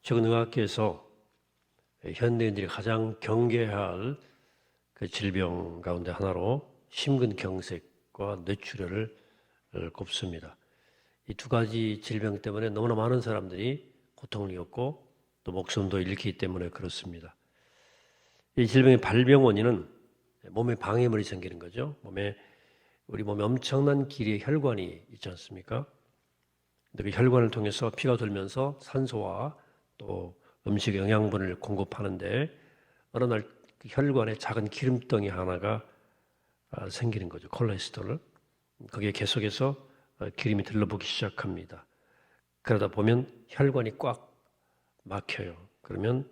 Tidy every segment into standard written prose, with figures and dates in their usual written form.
최근 의학계에서 현대인들이 가장 경계해야 할 그 질병 가운데 하나로 심근경색과 뇌출혈을 꼽습니다. 이 두 가지 질병 때문에 너무나 많은 사람들이 고통을 겪고 또 목숨도 잃기 때문에 그렇습니다. 이 질병의 발병 원인은 몸에 방해물이 생기는 거죠. 우리 몸에 엄청난 길이의 혈관이 있지 않습니까? 그 혈관을 통해서 피가 돌면서 산소와 또 음식 영양분을 공급하는데 어느 날 그 혈관에 작은 기름덩이 하나가 생기는 거죠. 콜레스테롤. 거기에 계속해서 기름이 들러붙기 시작합니다. 그러다 보면 혈관이 꽉 막혀요. 그러면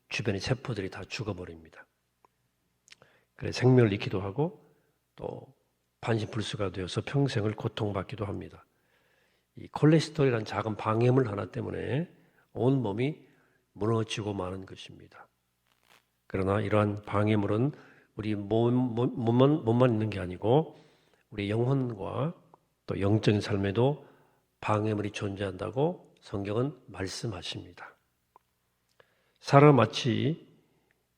주변의 세포들이 다 죽어버립니다. 그래 생명을 잃기도 하고 또 반신불수가 되어서 평생을 고통받기도 합니다. 이 콜레스테롤이라는 작은 방해물 하나 때문에 온 몸이 무너지고 마는 것입니다. 그러나 이러한 방해물은 우리 몸만 있는 게 아니고 우리 영혼과 또 영적인 삶에도 방해물이 존재한다고 성경은 말씀하십니다. 사람은 마치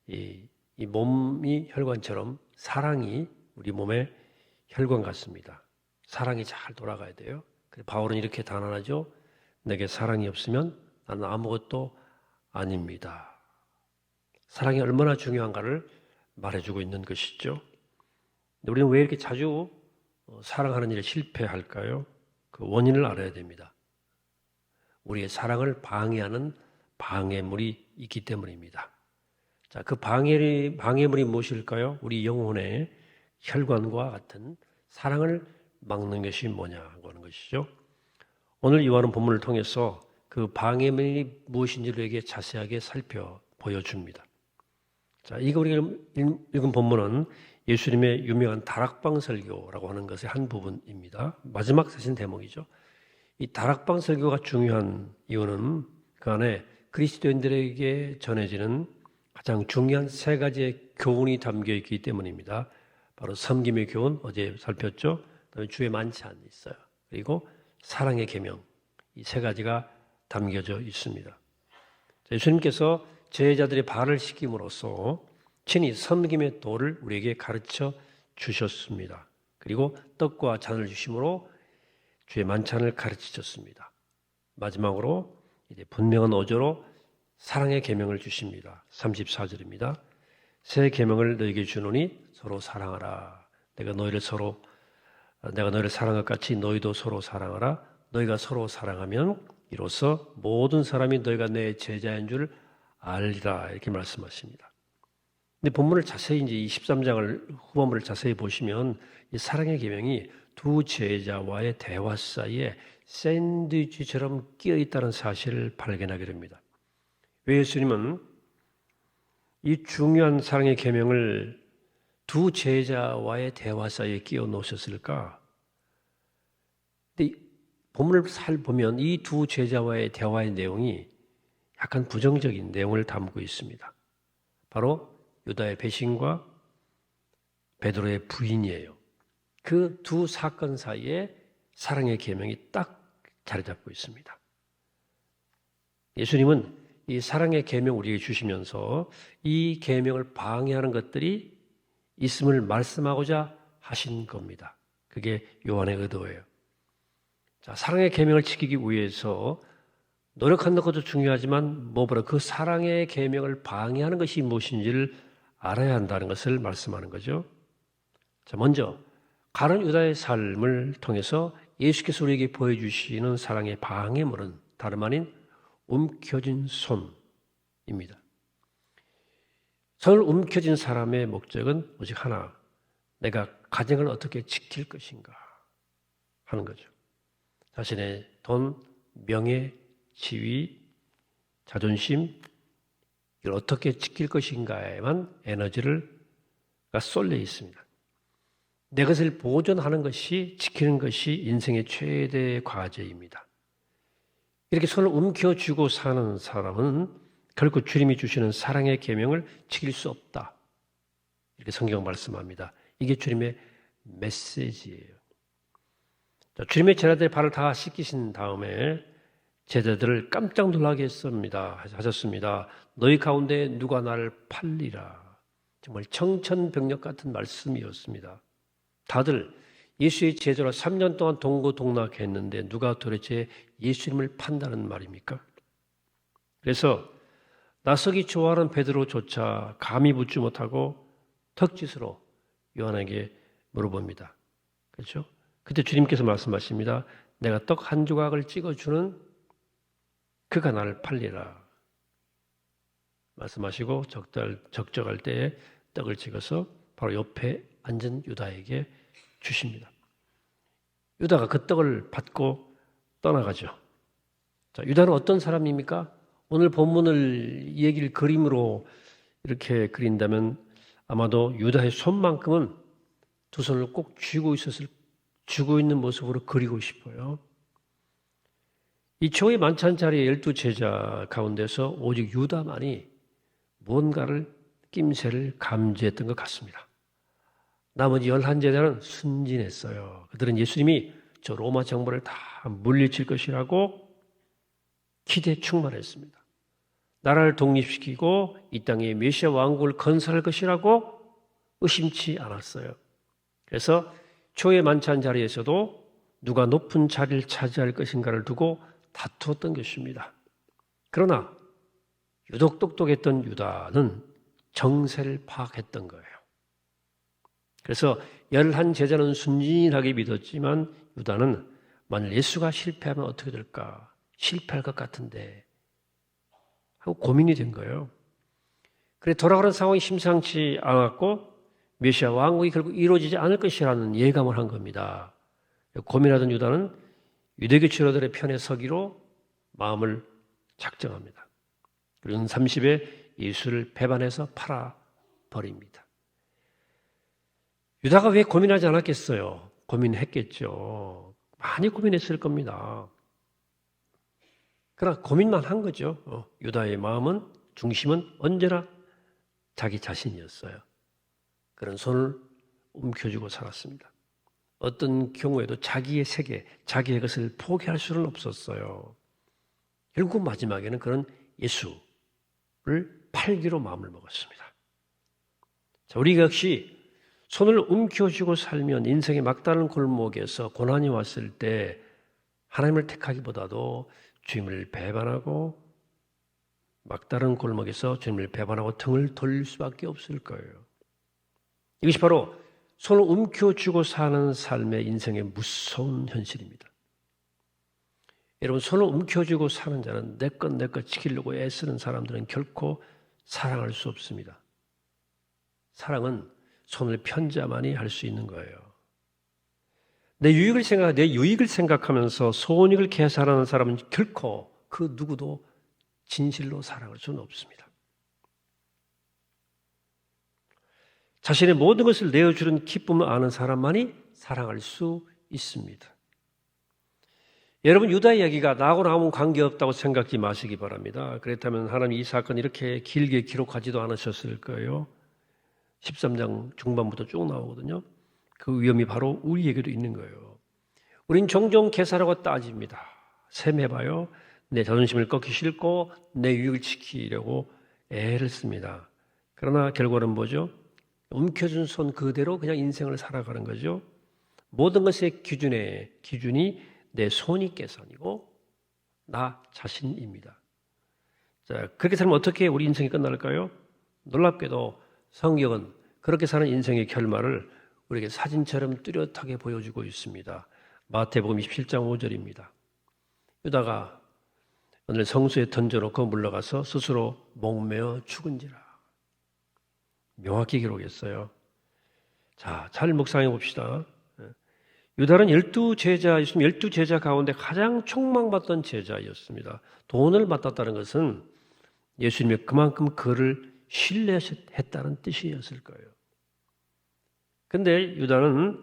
이 몸이 혈관처럼 사랑이 우리 몸의 혈관 같습니다. 사랑이 잘 돌아가야 돼요. 바울은 이렇게 단언하죠. 내게 사랑이 없으면 나는 아무것도 아닙니다. 사랑이 얼마나 중요한가를 말해주고 있는 것이죠. 우리는 왜 이렇게 자주 사랑하는 일에 실패할까요? 그 원인을 알아야 됩니다. 우리의 사랑을 방해하는 방해물이 있기 때문입니다. 자, 그 방해물이 무엇일까요? 우리 영혼의 혈관과 같은 사랑을 막는 것이 뭐냐고 하는 것이죠. 오늘 요한은 본문을 통해서 그 방해물이 무엇인지를 우리에게 자세하게 보여줍니다. 자, 이거 우리가 읽은 본문은 예수님의 유명한 다락방 설교라고 하는 것의 한 부분입니다. 마지막 세신 대목이죠. 이 다락방 설교가 중요한 이유는 그 안에 그리스도인들에게 전해지는 가장 중요한 세 가지의 교훈이 담겨 있기 때문입니다. 바로 섬김의 교훈, 어제 살폈죠. 그다음에 주의 만찬이 있어요. 그리고 사랑의 계명, 이 세 가지가 담겨져 있습니다. 예수님께서 제자들의 발을 씻김으로써 친히 섬김의 도를 우리에게 가르쳐 주셨습니다. 그리고 떡과 잔을 주심으로 주의 만찬을 가르치셨습니다. 마지막으로 이제 분명한 어조로 사랑의 계명을 주십니다. 34절입니다. 새 계명을 너에게 주노니 서로 사랑하라. 내가 너희를 사랑한 것 같이 너희도 서로 사랑하라. 너희가 서로 사랑하면 이로써 모든 사람이 너희가 내 제자인 줄 알리라. 이렇게 말씀하십니다. 근데 본문을 자세히 이제 23장을 후반부를 자세히 보시면 이 사랑의 계명이 두 제자와의 대화 사이에 샌드위치처럼 끼어 있다는 사실을 발견하게 됩니다. 왜 예수님은 이 중요한 사랑의 계명을 두 제자와의 대화 사이에 끼워 놓으셨을까? 근데 본문을 잘 보면 이 두 제자와의 대화의 내용이 약간 부정적인 내용을 담고 있습니다. 바로 유다의 배신과 베드로의 부인이에요. 그 두 사건 사이에 사랑의 계명이 딱 자리 잡고 있습니다. 예수님은 이 사랑의 계명 우리에게 주시면서 이 계명을 방해하는 것들이 있음을 말씀하고자 하신 겁니다. 그게 요한의 의도예요. 자, 사랑의 계명을 지키기 위해서 노력하는 것도 중요하지만 무엇보다 그 사랑의 계명을 방해하는 것이 무엇인지를 알아야 한다는 것을 말씀하는 거죠. 자, 먼저 가룟 유다의 삶을 통해서 예수께서 우리에게 보여주시는 사랑의 방해물은 다름 아닌 움켜진 손입니다. 손을 움켜진 사람의 목적은 오직 하나, 내가 가정을 어떻게 지킬 것인가 하는 거죠. 자신의 돈, 명예, 지위, 자존심, 이걸 어떻게 지킬 것인가에만 에너지가 쏠려 있습니다. 내 것을 보존하는 것이, 지키는 것이 인생의 최대 과제입니다. 이렇게 손을 움켜쥐고 사는 사람은 결코 주님이 주시는 사랑의 계명을 지킬 수 없다. 이렇게 성경 말씀합니다. 이게 주님의 메시지예요. 주님의 제자들의 발을 다 씻기신 다음에 제자들을 깜짝 놀라게 하셨습니다. 너희 가운데 누가 나를 팔리라. 정말 청천벽력 같은 말씀이었습니다. 다들 예수의 제자로 3년 동안 동고동락했는데 누가 도대체 예수님을 판다는 말입니까? 그래서 나서기 좋아하는 베드로조차 감히 묻지 못하고 턱짓으로 요한에게 물어봅니다. 그렇죠? 그때 주님께서 말씀하십니다. 내가 떡 한 조각을 찍어주는 그가 나를 팔리라. 말씀하시고 적적할 때에 떡을 찍어서 바로 옆에 앉은 유다에게 주십니다. 유다가 그 떡을 받고 떠나가죠. 자, 유다는 어떤 사람입니까? 오늘 본문을 이 얘기를 그림으로 이렇게 그린다면 아마도 유다의 손만큼은 두 손을 꼭 쥐고 있는 모습으로 그리고 싶어요. 이 초의 만찬 자리에 12제자 가운데서 오직 유다만이 뭔가를 낌새를 감지했던 것 같습니다. 나머지 11제자는 순진했어요. 그들은 예수님이 저 로마 정부를 다 물리칠 것이라고 기대에 충만했습니다. 나라를 독립시키고 이 땅에 메시아 왕국을 건설할 것이라고 의심치 않았어요. 그래서 초의 만찬 자리에서도 누가 높은 자리를 차지할 것인가를 두고 다투었던 것입니다. 그러나 유독 똑똑했던 유다는 정세를 파악했던 거예요. 그래서 11제자는 순진하게 믿었지만 유다는 만일 예수가 실패하면 어떻게 될까? 실패할 것 같은데 하고 고민이 된 거예요. 그래 돌아가는 상황이 심상치 않았고 메시아 왕국이 결국 이루어지지 않을 것이라는 예감을 한 겁니다. 고민하던 유다는 유대교 지도자들의 편에 서기로 마음을 작정합니다. 그리고 30에 예수를 배반해서 팔아버립니다. 유다가 왜 고민하지 않았겠어요? 고민했겠죠. 많이 고민했을 겁니다. 그러나 고민만 한 거죠. 유다의 마음은, 중심은 언제나 자기 자신이었어요. 그런 손을 움켜쥐고 살았습니다. 어떤 경우에도 자기의 세계, 자기의 것을 포기할 수는 없었어요. 결국 마지막에는 그런 예수를 팔기로 마음을 먹었습니다. 자, 우리 역시 손을 움켜쥐고 살면 인생의 막다른 골목에서 고난이 왔을 때 하나님을 택하기보다도 주님을 배반하고 막다른 골목에서 주님을 배반하고 등을 돌릴 수밖에 없을 거예요. 이것이 바로 손을 움켜쥐고 사는 삶의 인생의 무서운 현실입니다. 여러분, 손을 움켜쥐고 사는 자는 내 것 지키려고 애쓰는 사람들은 결코 사랑할 수 없습니다. 사랑은 손을 편 자만이 할 수 있는 거예요. 내 유익을 생각하면서 손익을 계산하는 사람은 결코 그 누구도 진실로 사랑할 수는 없습니다. 자신의 모든 것을 내어주는 기쁨을 아는 사람만이 사랑할 수 있습니다. 여러분, 유다 이야기가 나하고 아무 관계없다고 생각하지 마시기 바랍니다. 그렇다면 하나님 이 사건 이렇게 길게 기록하지도 않으셨을 거예요. 13장 중반부터 쭉 나오거든요. 그 위험이 바로 우리에게도 있는 거예요. 우린 종종 계산하고 따집니다. 셈해봐요. 내 자존심을 꺾기 싫고 내 유익을 지키려고 애를 씁니다. 그러나 결과는 뭐죠? 움켜준 손 그대로 그냥 인생을 살아가는 거죠. 모든 것의 기준이 내 손익계산이고 나 자신입니다. 자, 그렇게 살면 어떻게 우리 인생이 끝날까요? 놀랍게도 성경은 그렇게 사는 인생의 결말을 우리에게 사진처럼 뚜렷하게 보여주고 있습니다. 마태복음 27장 5절입니다. 유다가 오늘 성수에 던져놓고 물러가서 스스로 목매어 죽은지라. 명확히 기록했어요. 자, 잘 묵상해 봅시다. 유다는 12제자 가운데 가장 촉망받던 제자였습니다. 돈을 받았다는 것은 예수님이 그만큼 그를 신뢰했다는 뜻이었을 거예요. 근데 유다는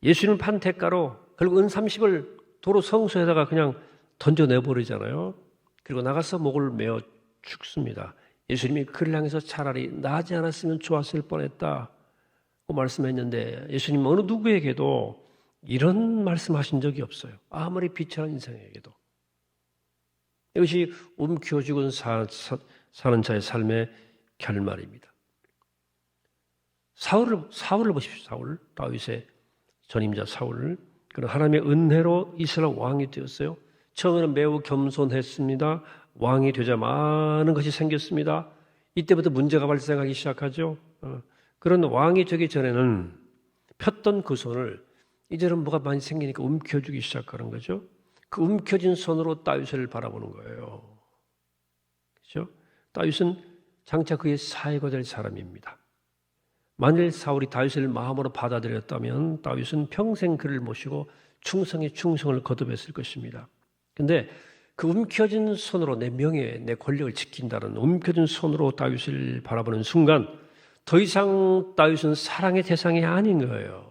예수님을 판 대가로 결국 은 30을 도로 성소에다가 그냥 던져내버리잖아요. 그리고 나가서 목을 메어 죽습니다. 예수님이 그를 향해서 차라리 나지 않았으면 좋았을 뻔했다고 말씀했는데 예수님은 어느 누구에게도 이런 말씀하신 적이 없어요. 아무리 비천한 인생에게도. 이것이 움켜 죽은 사는 자의 삶의 결말입니다. 사울을 보십시오. 사울, 다윗의 전임자 사울. 그런 하나님의 은혜로 이스라엘 왕이 되었어요. 처음에는 매우 겸손했습니다. 왕이 되자 많은 것이 생겼습니다. 이때부터 문제가 발생하기 시작하죠. 그런 왕이 되기 전에는 폈던 그 손을 이제는 뭐가 많이 생기니까 움켜쥐기 시작하는 거죠. 그 움켜진 손으로 다윗을 바라보는 거예요. 그렇죠? 다윗은 장차 그의 사회가 될 사람입니다. 만일 사울이 다윗을 마음으로 받아들였다면 다윗은 평생 그를 모시고 충성에 충성을 거듭했을 것입니다. 그런데 그 움켜진 손으로 내 명예, 내 권력을 지킨다는 움켜진 손으로 다윗을 바라보는 순간 더 이상 다윗은 사랑의 대상이 아닌 거예요.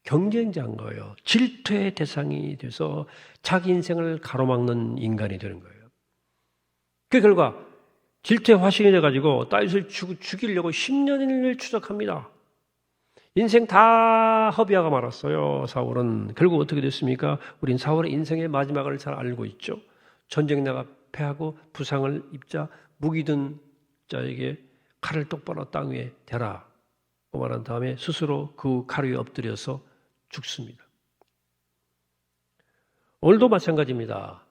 경쟁자인 거예요. 질투의 대상이 돼서 자기 인생을 가로막는 인간이 되는 거예요. 그 결과 질투의 화신이 돼가지고 다윗을 죽이려고 10년을 추적합니다. 인생 다 허비하고 말았어요. 사울은. 결국 어떻게 됐습니까? 우린 사울의 인생의 마지막을 잘 알고 있죠. 전쟁에 나가 패하고 부상을 입자 무기든 자에게 칼을 똑바로 땅 위에 대라 고 말한 다음에 스스로 그 칼 위에 엎드려서 죽습니다. 오늘도 마찬가지입니다.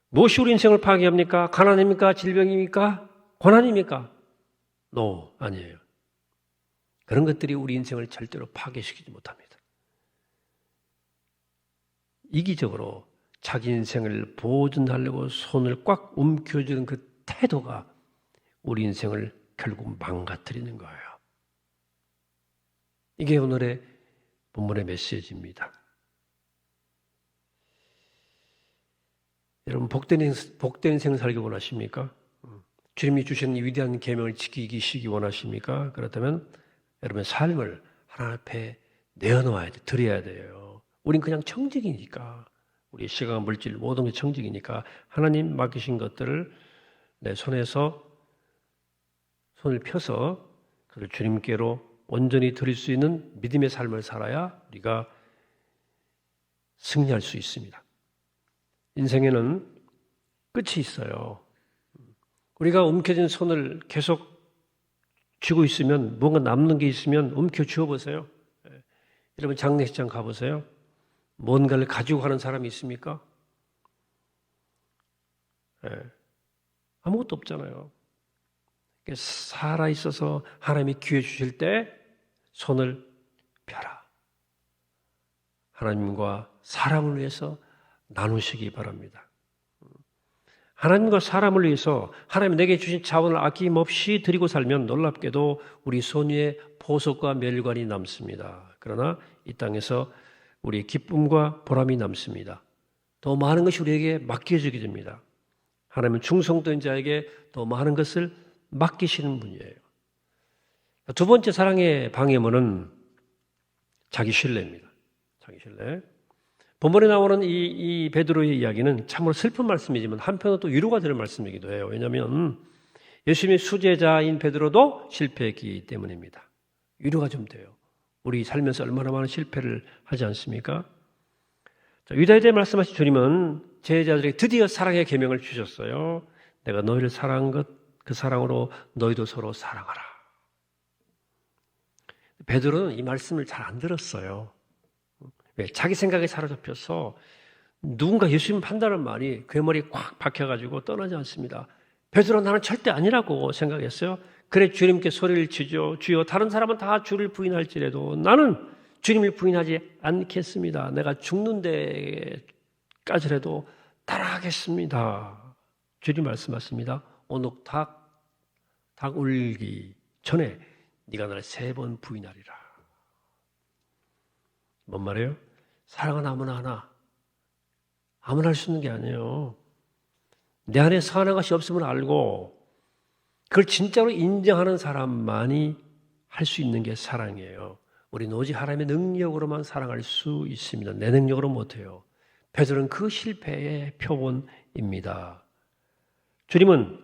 무엇이 우리 인생을 파괴합니까? 가난입니까? 질병입니까? 고난입니까? 아니에요. 그런 것들이 우리 인생을 절대로 파괴시키지 못합니다. 이기적으로 자기 인생을 보존하려고 손을 꽉 움켜쥐는 그 태도가 우리 인생을 결국 망가뜨리는 거예요. 이게 오늘의 본문의 메시지입니다. 여러분 복된 인생을 살기 원하십니까? 주님이 주신 이 위대한 계명을 지키시기 원하십니까? 그렇다면 여러분의 삶을 하나님 앞에 내어놓아야 돼, 드려야 돼요. 우린 그냥 청직이니까, 우리 시간, 물질 모든 게 청직이니까 하나님 맡기신 것들을 내 손에서 손을 펴서 그를 주님께로 온전히 드릴 수 있는 믿음의 삶을 살아야 우리가 승리할 수 있습니다. 인생에는 끝이 있어요. 우리가 움켜진 손을 계속 쥐고 있으면 뭔가 남는 게 있으면 움켜쥐어 보세요. 여러분 장례식장 가보세요. 뭔가를 가지고 가는 사람이 있습니까? 아무것도 없잖아요. 살아있어서 하나님이 기회 주실 때 손을 펴라. 하나님과 사람을 위해서 나누시기 바랍니다. 하나님과 사람을 위해서 하나님이 내게 주신 자원을 아낌없이 드리고 살면 놀랍게도 우리 손 위에 보석과 멸관이 남습니다. 그러나 이 땅에서 우리의 기쁨과 보람이 남습니다. 더 많은 것이 우리에게 맡겨지게 됩니다. 하나님은 충성된 자에게 더 많은 것을 맡기시는 분이에요. 두 번째 사랑의 방해문은 자기 신뢰입니다. 자기 신뢰. 본문에 나오는 이 베드로의 이야기는 참으로 슬픈 말씀이지만 한편으로 또 위로가 되는 말씀이기도 해요. 왜냐하면 예수님의 수제자인 베드로도 실패했기 때문입니다. 위로가 좀 돼요. 우리 살면서 얼마나 많은 실패를 하지 않습니까? 유다에 말씀하신 주님은 제자들에게 드디어 사랑의 계명을 주셨어요. 내가 너희를 사랑한 것, 그 사랑으로 너희도 서로 사랑하라. 베드로는 이 말씀을 잘 안 들었어요. 왜? 자기 생각에 사로잡혀서 누군가 예수님 판단하는 말이 그의 머리에 꽉 박혀가지고 떠나지 않습니다. 베드로 나는 절대 아니라고 생각했어요. 그래 주님께 소리를 치죠. 주여 다른 사람은 다 주를 부인할지라도 나는 주님을 부인하지 않겠습니다. 내가 죽는 데까지라도 따라가겠습니다. 주님 말씀하십니다. 오죽 닭 울기 전에 네가 나를 3번 부인하리라. 뭔 말이에요? 사랑은 아무나 하나. 아무나 할 수 있는 게 아니에요. 내 안에 선한 것이 없음을 알고 그걸 진짜로 인정하는 사람만이 할 수 있는 게 사랑이에요. 우리는 오직 하나님의 능력으로만 사랑할 수 있습니다. 내 능력으로 못해요. 베드로는 그 실패의 표본입니다. 주님은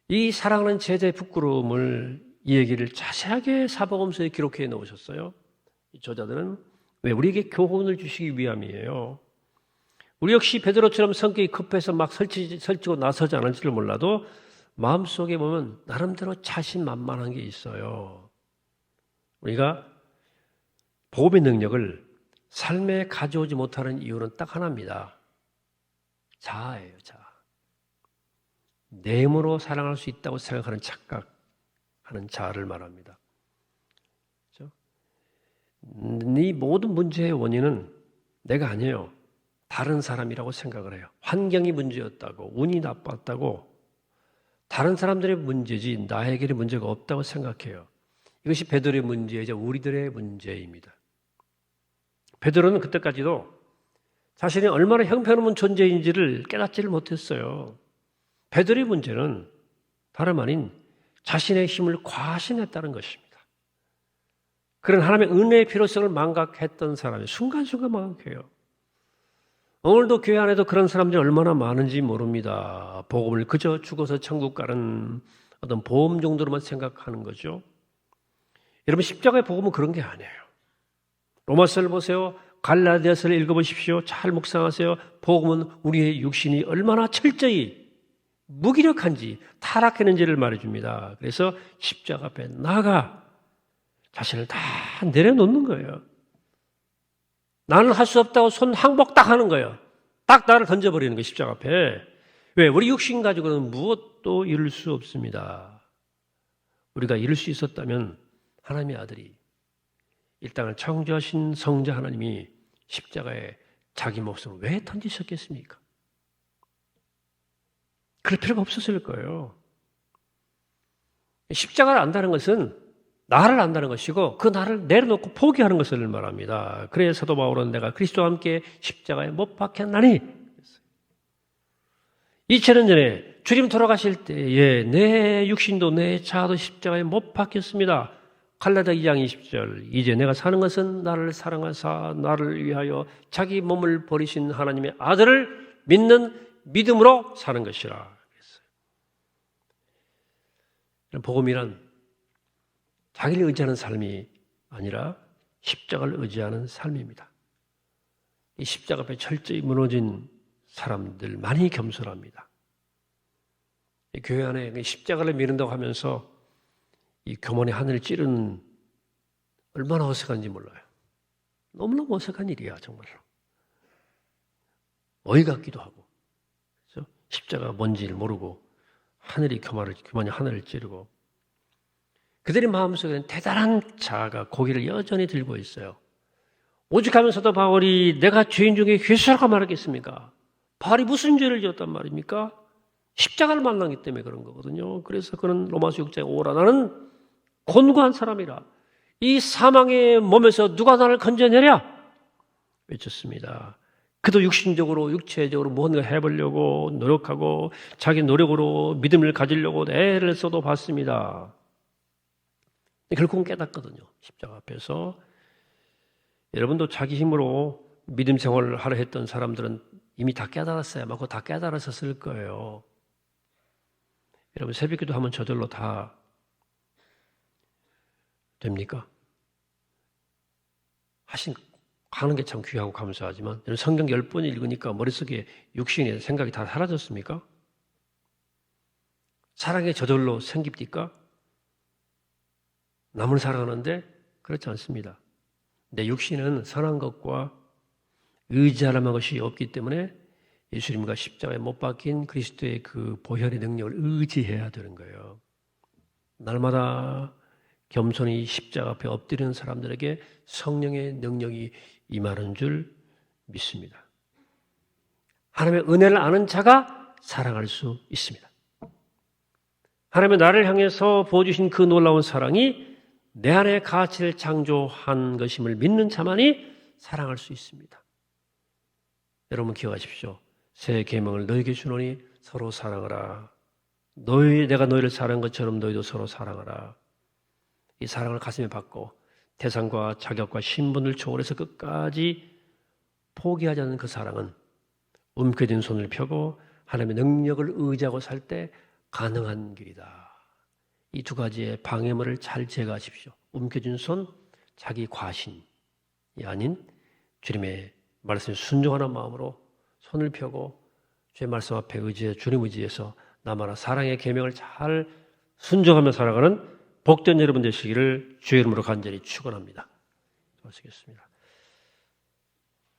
이 사랑하는 제자의 부끄러움을 이 얘기를 자세하게 사복음서에 기록해 놓으셨어요. 이 저자들은 왜? 우리에게 교훈을 주시기 위함이에요. 우리 역시 베드로처럼 성격이 급해서 막 설치고 나서지 않을지를 몰라도 마음속에 보면 나름대로 자신만만한 게 있어요. 우리가 복음의 능력을 삶에 가져오지 못하는 이유는 딱 하나입니다. 자아예요, 자아. 내 힘으로 사랑할 수 있다고 생각하는 착각하는 자아를 말합니다. 그렇죠? 네 모든 문제의 원인은 내가 아니에요. 다른 사람이라고 생각을 해요. 환경이 문제였다고, 운이 나빴다고, 다른 사람들의 문제지 나에게는 문제가 없다고 생각해요. 이것이 베드로의 문제이자 우리들의 문제입니다. 베드로는 그때까지도 자신이 얼마나 형편없는 존재인지를 깨닫지를 못했어요. 베드로의 문제는 다름 아닌 자신의 힘을 과신했다는 것입니다. 그런 하나님의 은혜의 필요성을 망각했던 사람이 순간순간 망각해요. 오늘도 교회 안에도 그런 사람들이 얼마나 많은지 모릅니다. 복음을 그저 죽어서 천국 가는 어떤 보험 정도로만 생각하는 거죠. 여러분, 십자가의 복음은 그런 게 아니에요. 로마서를 보세요. 갈라디아서를 읽어보십시오. 잘 묵상하세요. 복음은 우리의 육신이 얼마나 철저히 무기력한지 타락했는지를 말해줍니다. 그래서 십자가 앞에 나아가 자신을 다 내려놓는 거예요. 나는 할 수 없다고 손 항복 딱 하는 거예요. 딱 나를 던져버리는 거예요, 십자가 앞에. 왜? 우리 육신 가지고는 무엇도 이룰 수 없습니다. 우리가 이룰 수 있었다면 하나님의 아들이 이 땅을 창조하신 성자 하나님이 십자가에 자기 목숨을 왜 던지셨겠습니까? 그럴 필요가 없었을 거예요. 십자가를 안다는 것은 나를 안다는 것이고 그 나를 내려놓고 포기하는 것을 말합니다. 그래서 사도 바울은 내가 그리스도와 함께 십자가에 못 박혔나니 2000년 전에 주님 돌아가실 때에 내 육신도 내 자아도 십자가에 못 박혔습니다. 갈라디아 2장 20절 이제 내가 사는 것은 나를 사랑하사 나를 위하여 자기 몸을 버리신 하나님의 아들을 믿는 믿음으로 사는 것이라 그랬어요. 복음이란 자기를 의지하는 삶이 아니라 십자가를 의지하는 삶입니다. 이 십자가 앞에 철저히 무너진 사람들 많이 겸손합니다. 이 교회 안에 십자가를 미룬다고 하면서 이 교만의 하늘을 찌르는 얼마나 어색한지 몰라요. 너무너무 어색한 일이야, 정말로. 어이 같기도 하고. 그렇죠? 십자가가 뭔지를 모르고 교만이 하늘을 찌르고. 그들의 마음속에는 대단한 자아가 고개를 여전히 들고 있어요. 오직하면서도 바울이 내가 죄인 중에 괴수라고 말하겠습니까? 바울이 무슨 죄를 지었단 말입니까? 십자가를 만나기 때문에 그런 거거든요. 그래서 그는 로마서 6장에 오라 나는 곤고한 사람이라 이 사망의 몸에서 누가 나를 건져내랴 외쳤습니다. 그도 육체적으로 무언가 해보려고 노력하고 자기 노력으로 믿음을 가지려고 애를 써도 봤습니다. 결국은 깨닫거든요. 십자가 앞에서. 여러분도 자기 힘으로 믿음 생활을 하려 했던 사람들은 이미 다 깨달았어요. 아마 그거 다 깨달았었을 거예요. 여러분 새벽기도 하면 저절로 다 됩니까? 하는 게 참 귀하고 감사하지만 성경 10번 읽으니까 머릿속에 육신의 생각이 다 사라졌습니까? 사랑이 저절로 생깁니까? 남을 사랑하는데 그렇지 않습니다. 내 육신은 선한 것과 의지할 만한 것이 없기 때문에 예수님과 십자가에 못 박힌 그리스도의 그 보혈의 능력을 의지해야 되는 거예요. 날마다 겸손히 십자가 앞에 엎드리는 사람들에게 성령의 능력이 임하는 줄 믿습니다. 하나님의 은혜를 아는 자가 사랑할 수 있습니다. 하나님의 나를 향해서 부어주신 그 놀라운 사랑이 내 안에 가치를 창조한 것임을 믿는 자만이 사랑할 수 있습니다. 여러분 기억하십시오. 새 계명을 너에게 주노니 서로 사랑하라. 내가 너희를 사랑한 것처럼 너희도 서로 사랑하라. 이 사랑을 가슴에 받고 대상과 자격과 신분을 초월해서 끝까지 포기하지 않는 그 사랑은 움켜쥔 손을 펴고 하나님의 능력을 의지하고 살 때 가능한 길이다. 이 두 가지의 방해물을 잘 제거하십시오. 움켜쥔 손, 자기 과신이 아닌 주님의 말씀에 순종하는 마음으로 손을 펴고 주의 말씀 앞에 의지해 주님 의지해서 나마나 사랑의 계명을 잘 순종하며 살아가는 복된 여러분 되시기를 주의 이름으로 간절히 축원합니다. 하시겠습니다.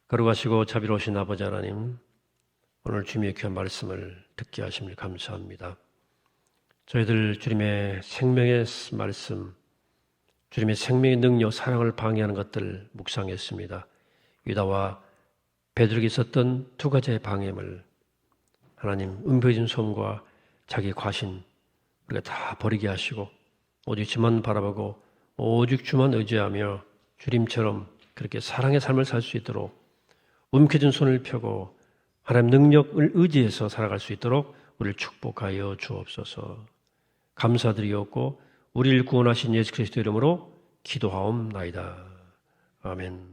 거룩하시고 자비로우신 아버지 하나님, 오늘 주님의 귀한 말씀을 듣게 하심을 감사합니다. 저희들 주님의 생명의 말씀, 주님의 생명의 능력, 사랑을 방해하는 것들 묵상했습니다. 유다와 베드로에게 있었던 두 가지의 방해물, 하나님 은폐진 손과 자기 과신 우리가 다 버리게 하시고 오직 주만 바라보고 오직 주만 의지하며 주님처럼 그렇게 사랑의 삶을 살 수 있도록 움켜진 손을 펴고 하나님 능력을 의지해서 살아갈 수 있도록 우리를 축복하여 주옵소서. 감사드리옵고 우리를 구원하신 예수 그리스도 이름으로 기도하옵나이다. 아멘.